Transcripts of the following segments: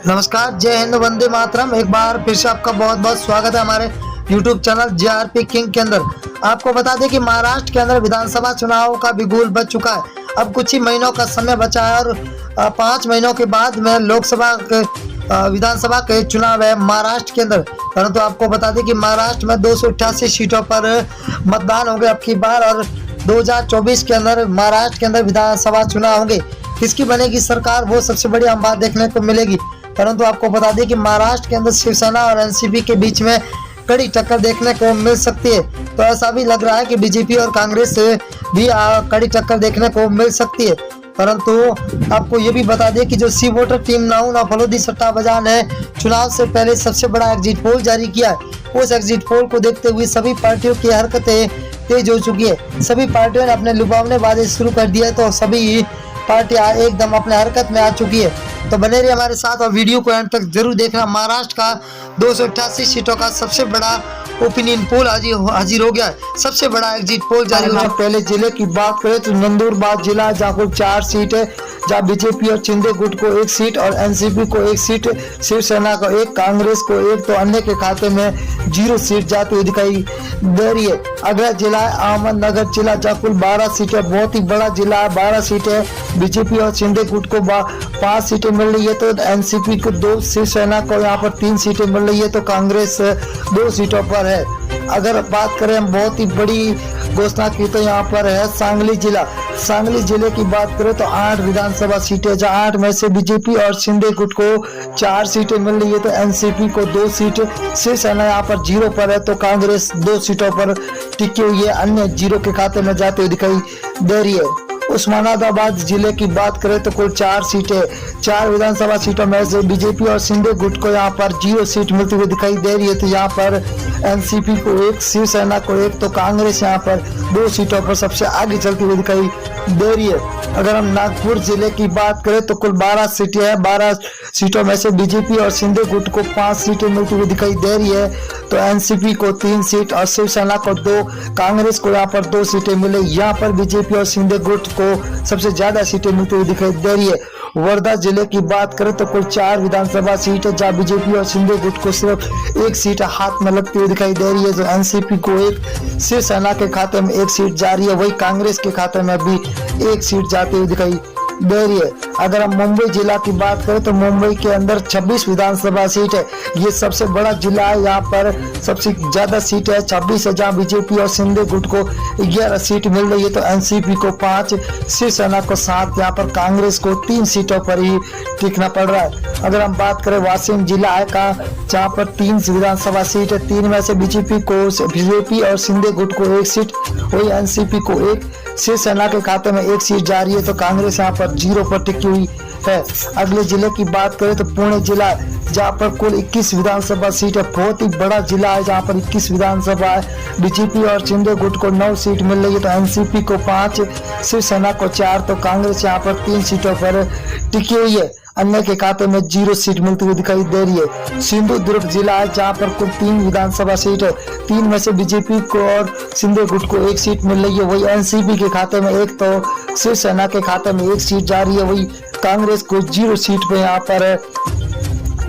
नमस्कार, जय हिंद, वंदे मातरम। एक बार फिर से आपका बहुत बहुत स्वागत है हमारे YouTube चैनल JRP किंग के अंदर। आपको बता दें कि महाराष्ट्र के अंदर विधानसभा चुनाव का बिगुल बज चुका है। अब कुछ ही महीनों का समय बचा है और 5 महीनों के बाद में लोकसभा के विधानसभा के चुनाव है महाराष्ट्र के अंदर। परंतु आपको बता दें कि महाराष्ट्र में 288 सीटों पर मतदान होंगे अब की बार, और 2024 के अंदर महाराष्ट्र के अंदर विधानसभा चुनाव होंगे। किसकी बनेगी सरकार, वो सबसे बड़ी हम बात देखने को मिलेगी। परंतु आपको बता दें कि महाराष्ट्र के अंदर शिवसेना और एनसीपी के बीच में कड़ी टक्कर देखने को मिल सकती है। तो ऐसा भी लग रहा है कि बीजेपी और कांग्रेस से भी कड़ी टक्कर देखने को मिल सकती है। परंतु आपको ये भी बता दें कि जो सी वोटर टीम नाउ फलोदी सट्टा बाजार ने चुनाव से पहले सबसे बड़ा एग्जिट पोल जारी किया है। उस एग्जिट पोल को देखते हुए सभी पार्टियों की हरकतें तेज हो चुकी है। सभी पार्टियों ने अपने लुभावने वादे शुरू कर दिए, तो सभी पार्टियां एकदम अपने हरकत में आ चुकी है। तो बने रहिए हमारे साथ और वीडियो को एंड तक जरूर देखना। महाराष्ट्र का 288 सीटों का सबसे बड़ा ओपिनियन पोल हाजिर हो गया है। सबसे बड़ा एग्जिट पोल जारी हो गया। पहले जिले की बात करें तो नंदुरबार जिला जहाँ कुल 4 सीट है, जहाँ बीजेपी और शिंदे गुट को 1 सीट और एनसीपी को 1 सीट, शिवसेना को 1, कांग्रेस को 1, तो अन्य के खाते में 0 सीट जाती हुई दिखाई दे रही है। अगला जिला है अहमदनगर जिला, जहाँ कुल 12 सीटें, बहुत ही बड़ा जिला है, 12 सीटें। बीजेपी और शिंदे गुट को 5 सीटें मिल रही है, तो एनसीपी को 2, शिवसेना को यहाँ पर 3 सीटें मिल रही है, तो कांग्रेस 2 सीटों पर है। अगर बात करें हम बहुत ही बड़ी घोषणा की तो यहाँ पर है सांगली जिला। सांगली जिले की बात करें तो 8 विधानसभा सीटें, जहाँ 8 में से बीजेपी और शिंदे गुट को 4 सीटें मिल रही है, तो एनसीपी को 2 सीट, शिवसेना यहाँ पर 0 पर है, तो कांग्रेस 2 सीटों पर टिकी हुई है, अन्य 0 के खाते में जाते हुए दिखाई दे रही है। उस्मानाबाद जिले की बात करें तो कुल 4 सीटें, 4 विधानसभा सीटों में से बीजेपी और शिंदे गुट को यहाँ पर 0 सीट मिलती हुई दिखाई दे रही है, तो यहाँ पर एनसीपी को 1, शिवसेना को 1, तो कांग्रेस यहाँ पर 2 सीटों पर सबसे आगे चलती हुई दिखाई दे रही है। अगर हम नागपुर जिले की बात करें तो कुल 12 सीटें हैं, 12 सीटों में से बीजेपी और शिंदे गुट को 5 सीटें मिलती हुई दिखाई दे रही है, तो एनसीपी को 3 सीट और शिवसेना को 2, कांग्रेस को यहाँ पर 2 सीटें मिले। यहाँ पर बीजेपी और शिंदे गुट को सबसे ज्यादा सीटें मिलती हुई दिखाई दे रही है। वर्धा जिले की बात करें तो कुल 4 विधानसभा सीट है, जहाँ बीजेपी और शिंदे गुट को सिर्फ 1 सीट हाथ में लगती हुई दिखाई दे रही है, तो एनसीपी को 1, शिवसेना के खाते में 1 सीट जा रही है, वही कांग्रेस के खाते में भी 1 सीट जाती हुई दिखाई दे रही है। अगर हम मुंबई जिला की बात करें तो मुंबई के अंदर 26 विधानसभा सीट है, ये सबसे बड़ा जिला है। यहाँ पर सबसे ज्यादा सीट है 26 है, जहाँ बीजेपी और शिंदे गुट को 11 सीट मिल रही है, तो एनसीपी को 5, शिवसेना को 7, यहाँ पर कांग्रेस को 3 सीटों पर ही टिकना पड़ रहा है। अगर हम बात करें वाशिम जिला है का, जहाँ पर 3 विधानसभा सीट है, 3 में से बीजेपी और शिंदे गुट को 1 सीट, वही एनसीपी को 1, शिवसेना के खाते में 1 सीट जा रही है, तो कांग्रेस यहाँ पर 0 पर टिकी हुई है। अगले जिले की बात करें तो पुणे जिला है, जहाँ पर कुल 21 विधानसभा सीट है, बहुत ही बड़ा जिला है, जहाँ पर 21 विधानसभा है। बीजेपी और शिंदे गुट को 9 सीट मिल रही है, तो एनसीपी को 5, शिवसेना को 4, तो कांग्रेस यहाँ पर 3 सीटों पर टिकी हुई है, अन्य के खाते में 0 सीट मिलती हुई दिखाई दे रही है। सिंधुदुर्ग जिला है, जहाँ पर कुल 3 विधानसभा सीट है, 3 में से बीजेपी को और शिंदे गुट को 1 सीट मिल रही है, वही एनसीपी के खाते में 1, तो शिवसेना के खाते में 1 सीट जा रही है, वही कांग्रेस को 0 सीट पे यहाँ पर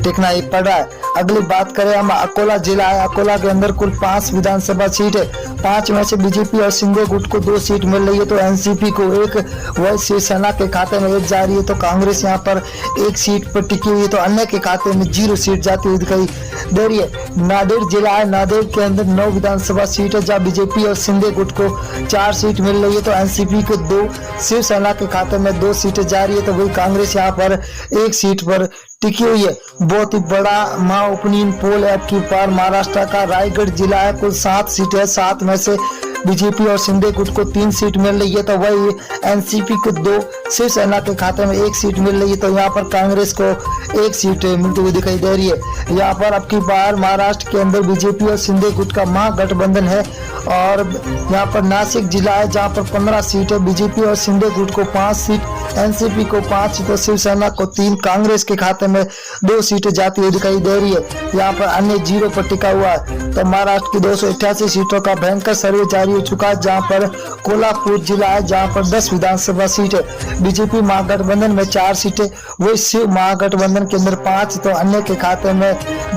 टिकना ही पड़ रहा है। अगली बात करें हम अकोला जिला है, अकोला के अंदर कुल 5 विधानसभा सीट है, 5 में से बीजेपी और शिंदे गुट को 2 सीट मिल रही है, तो एनसीपी को 1, वह शिवसेना के खाते में 1 जा रही है, तो कांग्रेस यहाँ पर 1 सीट पर टिकी हुई है, तो अन्य के खाते में 0 सीट जाती हुई दिखाई दे रही है। नांदेड़ जिला है, नांदेड़ के अंदर 9 विधानसभा सीट है, जहाँ बीजेपी और शिंदे गुट को 4 सीट मिल रही है, तो एनसीपी को 2, शिवसेना के खाते में 2 सीटें जा रही है, तो वही कांग्रेस यहाँ पर 1 सीट पर टिकी हुई है। बहुत ही बड़ा महा ओपिनियन पोल है अब की बार महाराष्ट्र का। रायगढ़ जिला है, कुल 7 सीटें है, 7 में से बीजेपी और शिंदे गुट को 3 सीट मिल रही है, तो वही एनसीपी को 2, शिवसेना के खाते में 1 सीट मिल रही है, तो यहाँ पर कांग्रेस को 1 सीट मिलती हुई दिखाई दे रही है। यहाँ पर अब की बार महाराष्ट्र के अंदर बीजेपी और शिंदे गुट का महागठबंधन है, और यहाँ पर नासिक जिला है, जहाँ पर 15 सीट है, बीजेपी और शिंदे गुट को 5 सीट, एनसीपी को 5, तो शिवसेना को 3, कांग्रेस के खाते में 2 सीटें जाती हुई दिखाई दे रही है। यहाँ पर अन्य 0 पर टिका हुआ है। तो महाराष्ट्र की 288 सीटों का भयंकर सर्वे जारी हो चुका है, जहां पर कोल्हापुर जिला है जहां पर 10 विधानसभा सीट है। बीजेपी महागठबंधन में 4 सीटें, वही शिव महागठबंधन के अंदर 5, तो अन्य के खाते में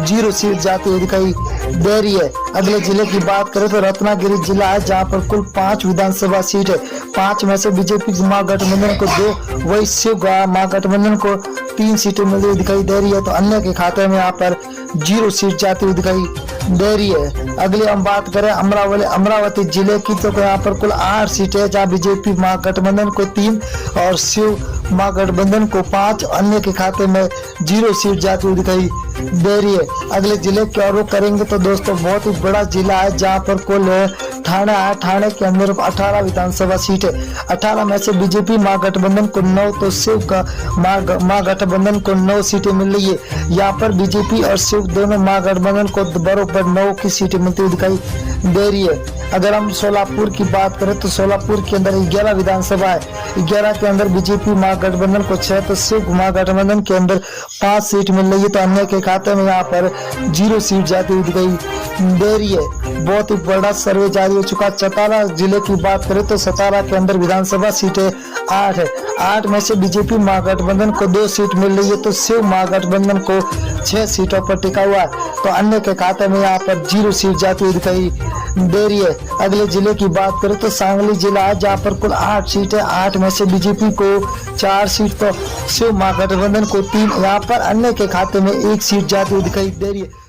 0 सीट जाती हुई दिखाई दे रही है। अगले जिले की बात करें तो रत्नागिरी जिला है जहां पर कुल 5 विधानसभा सीट है। 5 में से बीजेपी महागठबंधन को 2, वही शिव महागठबंधन को 3 सीटें मिलती हुई दिखाई दे रही है, तो अन्य के खाते में यहाँ पर 0 सीट जाती हुई दिखाई दे रही है। अगली हम बात करें अमरावती जिले की, तो यहाँ पर कुल 8 सीटें है, जहाँ बीजेपी महागठबंधन को 3 और शिव महागठबंधन को 5, अन्य के खाते में 0 सीट जाती हुई दिखाई दे रही है। अगले जिले की ओर रुख करेंगे तो दोस्तों बहुत ही बड़ा जिला है जहाँ पर कुल ठाणे है। ठाणे के अंदर 18 विधानसभा सीट है। 18 में से बीजेपी महागठबंधन को 9, तो शिव का महागठबंधन को 9 सीटें मिल रही है। यहाँ पर बीजेपी और शिव दोनों महागठबंधन को बराबर 9 की सीटें मिलती हुई दिखाई दे रही है। अगर हम सोलापुर की बात करें तो सोलापुर के अंदर 11 विधानसभा है। 11 के अंदर बीजेपी महागठबंधन को 6, तो शिव महागठबंधन के अंदर 5 सीट मिल रही है, तो अन्य के खाते में यहाँ पर 0 सीट जाती हुई दिखाई दे रही है। बहुत ही बड़ा सर्वे जारी हो चुका। सतारा जिले की बात करें तो सतारा के अंदर विधानसभा सीटें 8 है। 8 में से बीजेपी महागठबंधन को 2 सीट मिल रही है, तो शिव महागठबंधन को 6 सीटों पर टिका हुआ है, तो अन्य के खाते में यहाँ पर 0 सीट जाती हुई दिखाई दे रही है। अगले जिले की बात करें तो सांगली जिला है जहाँ पर कुल 8 सीट है। 8 में से बीजेपी को 4 सीट, तो शिव महागठबंधन को 3, यहाँ पर अन्य के खाते में 1 सीट जाती हुई दिखाई दे रही है।